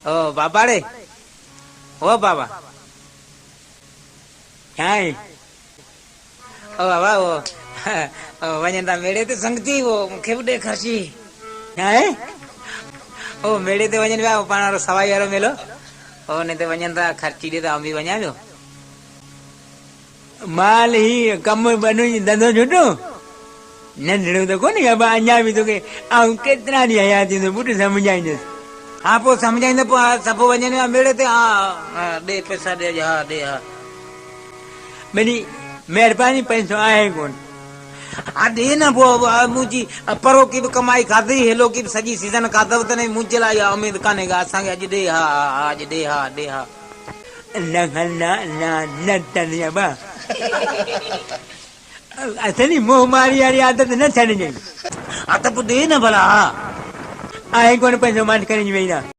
ओ बाबा रे ओ बाबा हाय ओ बाबा ओ वञंदा मेड़े ते संगती वो मूंखे बि ॾेखारसी हाय ओ मेड़े ते वञनि पिया पाण वारो सवाई वारो मेलो ओ उन ते वञनि था ख़र्ची ॾे त आउं बि वञा पियो माल ही कम बनू धंधो छुटो नंढड़ो त कोन्हे बाबा अञा बि तोखे आउं केतिरा ॾींहं हयां थींदो पुटु सम्झाईंदुसि हाँ पोइ सम्झाईंदो पोइ सभु वञनि पिया मेड़े ते हा ॾे पैसा ॾे हा ॾे हा मेरी मेहरबानी पैसो आहे कोन हा ॾे न पोइ मुंहिंजी परो की बि कमाई खाधी हेलो की बि सॼी सीज़न खाधव त न मुंहिंजे लाइ इहा उमेदु कान्हे का असांखे अॼु ॾे हा हा अॼु ॾे हा ॾे हा न न न तॾहिं बा असली मोह मारी वारी आदत न छॾिजांइ हा त पोइ ॾे न भला हा आहे कोन पैसो मां करे वेही रहां